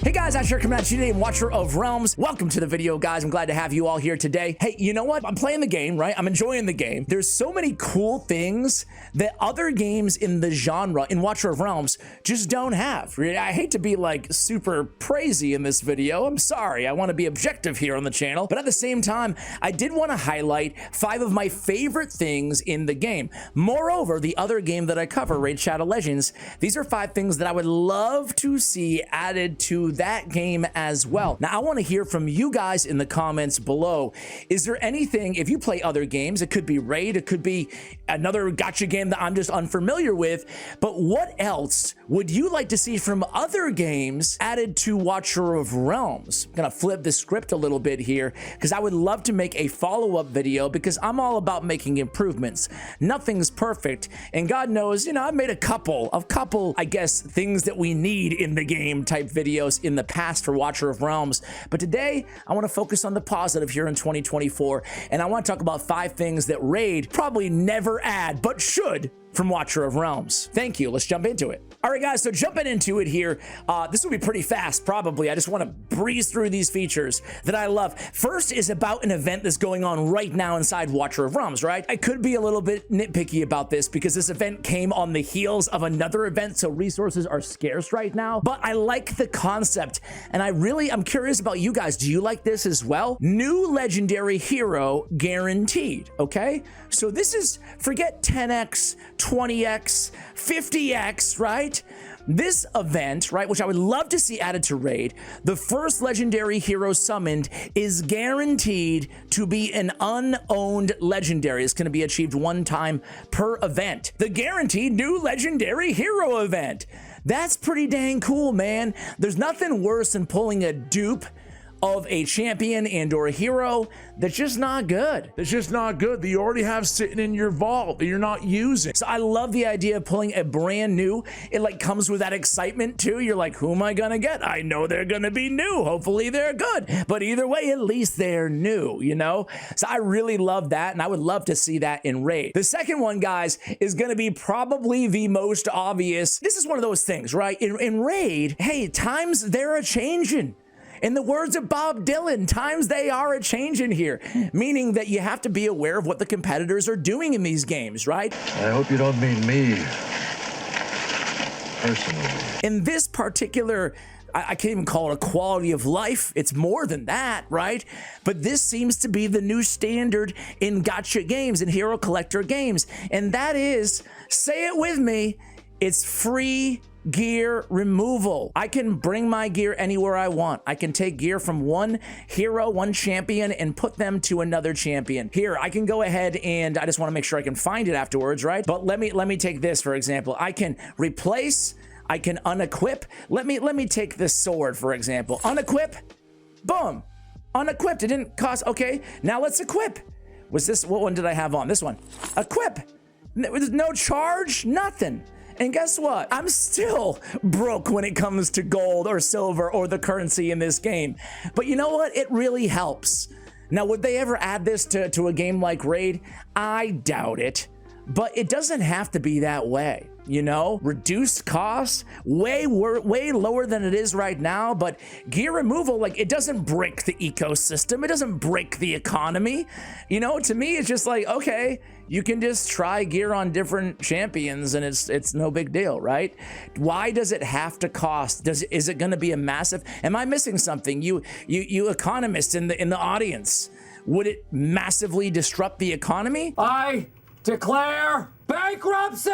Hey guys, Asher coming at you today, Watcher of Realms. Welcome to the video, guys. I'm glad to have you all here today. Hey, you know what? I'm playing the game, right? I'm enjoying the game. There's so many cool things that other games in the genre, in Watcher of Realms, just don't have. I hate to be like super praisey in this video. I'm sorry. I want to be objective here on the channel. But at the same time, I did want to highlight 5 of my favorite things in the game. Moreover, the other game that I cover, Raid Shadow Legends, these are 5 things that I would love to see added to that game as well. Now, I want to hear from you guys in the comments below. Is there anything, if you play other games, it could be Raid, it could be another gacha game that I'm just unfamiliar with, but what else would you like to see from other games added to Watcher of Realms? I'm gonna flip the script a little bit here because I would love to make a follow-up video because I'm all about making improvements. Nothing's perfect, and God knows, you know, I've made a couple, I guess, things that we need in the game type videos in the past for Watcher of Realms. But today, I want to focus on the positive here in 2024, and I want to talk about 5 things that Raid probably never add, but should, from Watcher of Realms. Thank you. Let's jump into it. All right, guys, so jumping into it here, this will be pretty fast, probably. I just want to breeze through these features that I love. First is about an event that's going on right now inside Watcher of Realms, right? I could be a little bit nitpicky about this because this event came on the heels of another event, so resources are scarce right now, but I like the concept, and I'm curious about you guys. Do you like this as well? New legendary hero guaranteed, okay? So this is, forget 10x, 20x, 50x, right? This event, right, which I would love to see added to Raid, the first legendary hero summoned is guaranteed to be an unowned legendary. It's going to be achieved 1 time per event. The guaranteed new legendary hero event. That's pretty dang cool, man. There's nothing worse than pulling a dupe of a champion and or a hero that's just not good. It's just not good that you already have sitting in your vault that you're not using. So I love the idea of pulling a brand new, it like comes with that excitement too. You're like, who am I gonna get? I know they're gonna be new. Hopefully they're good. But either way, at least they're new, you know? So I really love that, and I would love to see that in Raid. The second one, guys, is gonna be probably the most obvious. This is one of those things, right? In Raid, hey, times they're a-changing. In the words of Bob Dylan, times they are a-changing here, meaning that you have to be aware of what the competitors are doing in these games, right? I hope you don't mean me personally. In this particular, I can't even call it a quality of life. It's more than that, right? But this seems to be the new standard in gacha games and hero collector games. And that is, say it with me, it's free gear removal. I can bring my gear anywhere I want. I can take gear from one hero, one champion, and put them to another champion. Here, I can go ahead and I just want to make sure I can find it afterwards, right? But let me take this, for example. I can replace, I can unequip. Let me take this sword, for example. Unequip, boom, unequipped. It didn't cost, okay. Now let's equip. Was this, what one did I have on? This one. Equip. There's no charge, nothing. And guess what? I'm still broke when it comes to gold or silver or the currency in this game. But you know what? It really helps. Now, would they ever add this to a game like Raid? I doubt it. But it doesn't have to be that way, you know? Reduced costs, way lower than it is right now, but gear removal, like, it doesn't break the ecosystem. It doesn't break the economy. You know, to me, it's just like, okay, you can just try gear on different champions and it's no big deal, right? Why does it have to cost? Is it gonna be a massive, am I missing something? You economists in the audience, would it massively disrupt the economy? I declare bankruptcy!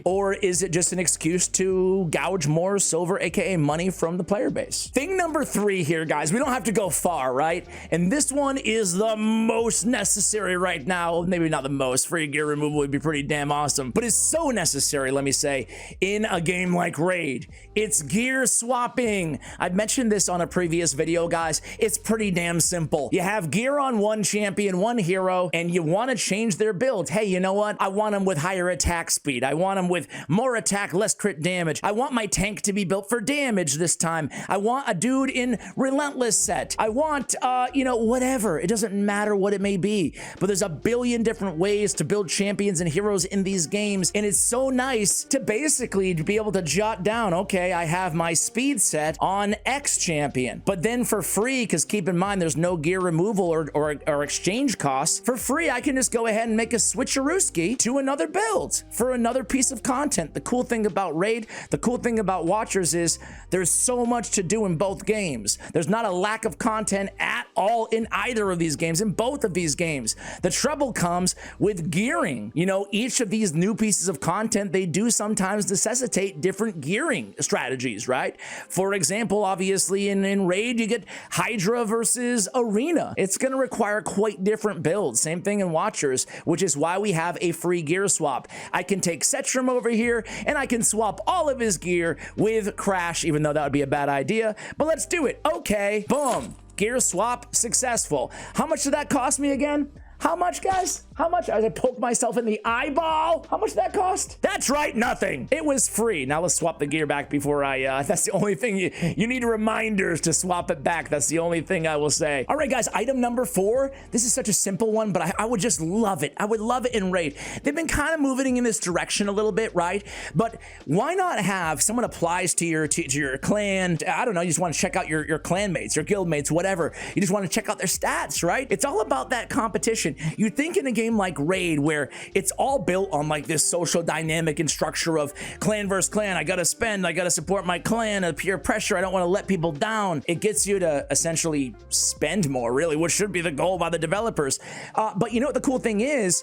Or is it just an excuse to gouge more silver, aka money, from the player base? Thing number 3 here, guys, we don't have to go far, right? And this one is the most necessary right now. Maybe not the most. Free gear removal would be pretty damn awesome, but it's so necessary, let me say, in a game like Raid. It's gear swapping. I've mentioned this on a previous video, guys. It's pretty damn simple. You have gear on one champion, one hero, and you want to change their build. Hey, you know what? I want them with higher attack speed. I want them with more attack, less crit damage. I want my tank to be built for damage this time. I want a dude in Relentless set. I want, you know, whatever. It doesn't matter what it may be, but there's a billion different ways to build champions and heroes in these games, and it's so nice to basically be able to jot down, okay, I have my speed set on X champion, but then for free, because keep in mind, there's no gear removal or exchange costs, for free, I can just go ahead and make a switcherooski to another build for another piece of content. The cool thing about Raid, the cool thing about Watchers is there's so much to do in both games. There's not a lack of content at all in either of these games, in both of these games. The trouble comes with gearing. You know, each of these new pieces of content, they do sometimes necessitate different gearing strategies, right? For example, obviously in Raid, you get Hydra versus Arena. It's going to require quite different builds. Same thing in Watchers, which is why we have a free gear swap. I can take Setrum over here and I can swap all of his gear with Crash, even though that would be a bad idea, but let's do it. Okay, boom. Gear swap successful. How much did that cost me again? How much, guys? How much? I poked myself in the eyeball. How much did that cost? That's right, nothing. It was free. Now let's swap the gear back before I, that's the only thing you need reminders to swap it back. That's the only thing I will say. All right, guys, item number 4. This is such a simple one, but I would just love it. I would love it in Raid. They've been kind of moving in this direction a little bit, right? But why not have someone applies to your clan? I don't know, you just want to check out your clan mates, your guild mates, whatever. You just want to check out their stats, right? It's all about that competition. You think in a game like Raid, where it's all built on like this social dynamic and structure of clan versus clan, I gotta spend, I gotta support my clan, a peer pressure, I don't want to let people down. It gets you to essentially spend more, really, which should be the goal by the developers. But you know what the cool thing is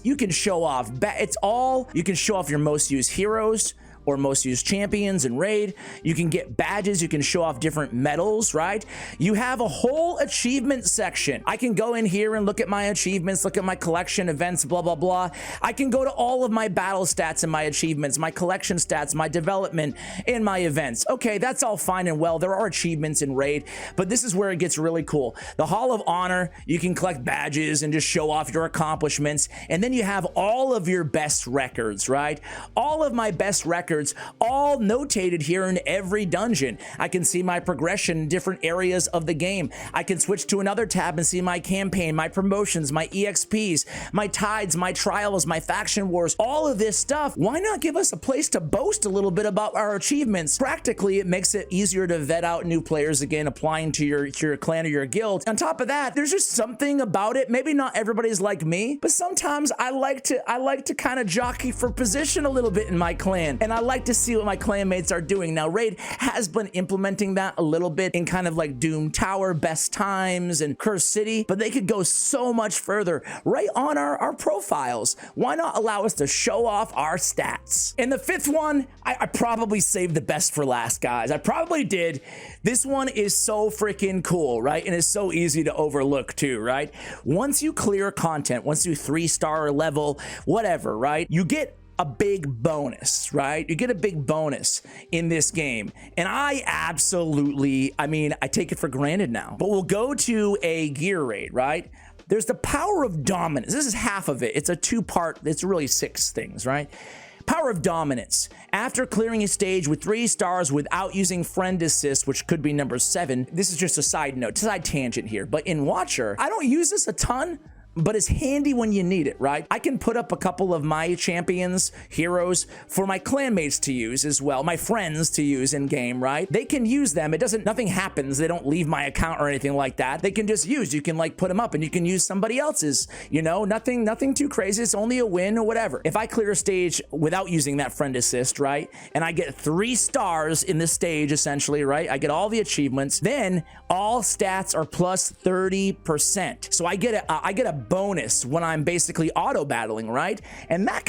you can show off, you can show off your most used heroes, or most used champions in Raid. You can get badges, you can show off different medals, right? You have a whole achievement section. I can go in here and look at my achievements, look at my collection, events, blah, blah, blah. I can go to all of my battle stats and my achievements, my collection stats, my development, and my events. Okay, that's all fine and well. There are achievements in Raid, but this is where it gets really cool. The Hall of Honor, you can collect badges and just show off your accomplishments, and then you have all of your best records, right? All of my best records all notated here in every dungeon. I can see my progression in different areas of the game. I can switch to another tab and see my campaign, my promotions, my EXPs, my tides, my trials, my faction wars, all of this stuff. Why not give us a place to boast a little bit about our achievements? Practically, it makes it easier to vet out new players again, applying to your clan or your guild. On top of that, there's just something about it. Maybe not everybody's like me, but sometimes I like to kind of jockey for position a little bit in my clan, and I like to see what my clanmates are doing. Now, Raid has been implementing that a little bit in kind of like Doom Tower, Best Times, and Curse City, but they could go so much further right on our profiles. Why not allow us to show off our stats? And the 5th one, I probably saved the best for last, guys. I probably did. This one is so freaking cool, right? And it's so easy to overlook too, right? Once you clear content, once you 3-star level, whatever, right? You get a big bonus, right? You get a big bonus in this game. And I take it for granted now. But we'll go to a gear raid, right? There's the power of dominance. This is half of it. It's a 2-part, it's really 6 things, right? Power of dominance. After clearing a stage with 3 stars without using friend assist, which could be number 7. This is just a side note, side tangent here. But in Watcher, I don't use this a ton, but it's handy when you need it, right? I can put up a couple of my champions, heroes, for my clanmates to use as well, my friends to use in game, right? They can use them. Nothing happens. They don't leave my account or anything like that. They can just use. You can like put them up and you can use somebody else's, you know, nothing too crazy. It's only a win or whatever. If I clear a stage without using that friend assist, right? And I get 3 stars in this stage, essentially, right? I get all the achievements. Then all stats are plus 30%. So I get a bonus when I'm basically auto battling, right? And that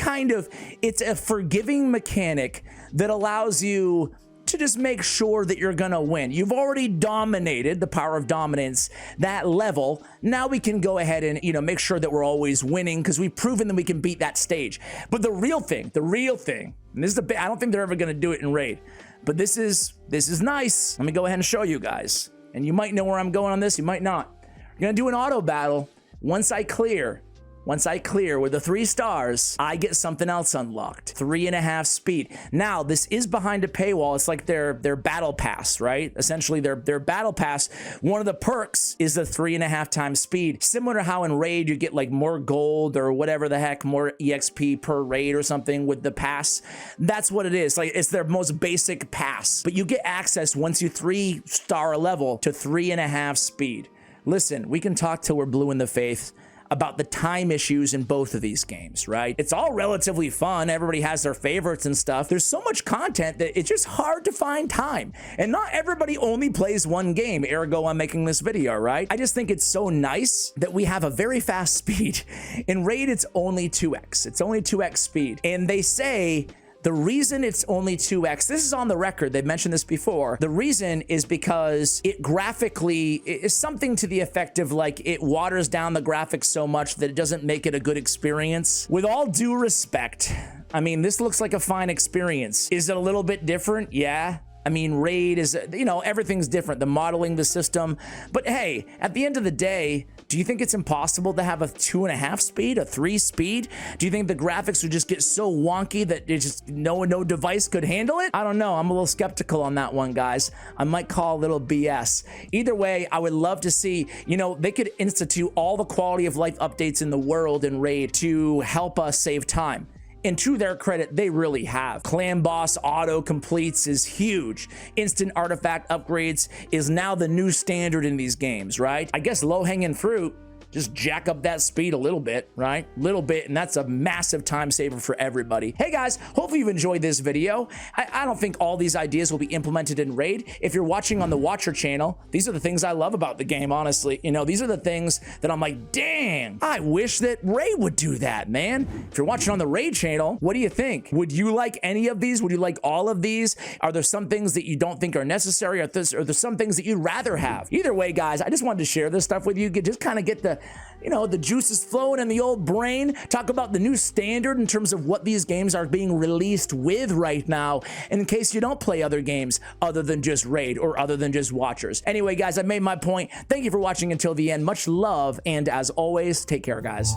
it's a forgiving mechanic that allows you to just make sure that you're gonna win. You've already dominated, the power of dominance, that level. Now we can go ahead and, you know, make sure that we're always winning because we've proven that we can beat that stage. But the real thing, and this is I don't think they're ever gonna do it in Raid, but this is nice. Let me go ahead and show you guys. And you might know where I'm going on this, you might not. We're gonna do an auto battle. Once I clear, once I clear with the 3 stars, I get something else unlocked. 3.5 speed. Now, this is behind a paywall. It's like their battle pass, right? Essentially, their battle pass, one of the perks is the 3.5 times speed. Similar to how in Raid, you get like more gold or whatever the heck, more EXP per raid or something with the pass. That's what it is. Like, it's their most basic pass. But you get access once you 3-star a level to 3.5 speed. Listen, we can talk till we're blue in the face about the time issues in both of these games, right? It's all relatively fun. Everybody has their favorites and stuff. There's so much content that it's just hard to find time. And not everybody only plays one game, ergo I'm making this video, right? I just think it's so nice that we have a very fast speed. In Raid, it's only 2x. It's only 2x speed. And they say the reason it's only 2x, this is on the record, they've mentioned this before, the reason is because it graphically is something to the effect of like it waters down the graphics so much that it doesn't make it a good experience. With all due respect, I mean, this looks like a fine experience. Is it a little bit different? Yeah. I mean, Raid is, you know, everything's different, the modeling, the system. But hey, at the end of the day, do you think it's impossible to have a 2.5 speed, a 3 speed? Do you think the graphics would just get so wonky that it just no device could handle it? I don't know. I'm a little skeptical on that one, guys. I might call a little BS. Either way, I would love to see, you know, they could institute all the quality of life updates in the world in Raid to help us save time. And to their credit, they really have. Clan Boss auto completes is huge. Instant artifact upgrades is now the new standard in these games, right? I guess low-hanging fruit, just jack up that speed a little bit, right? Little bit, and that's a massive time saver for everybody. Hey guys, hopefully you've enjoyed this video. I don't think all these ideas will be implemented in Raid. If you're watching on the Watcher channel, these are the things I love about the game, honestly. You know, these are the things that I'm like, dang, I wish that Raid would do that, man. If you're watching on the Raid channel, what do you think? Would you like any of these? Would you like all of these? Are there some things that you don't think are necessary? Are there some things that you'd rather have? Either way, guys, I just wanted to share this stuff with you. Just kind of get the, you know, the juices flowing in the old brain, talk about the new standard in terms of what these games are being released with right now, and in case you don't play other games other than just Raid or other than just Watchers. Anyway, guys, I made my point. Thank you for watching until the end. Much love, and as always, take care, guys.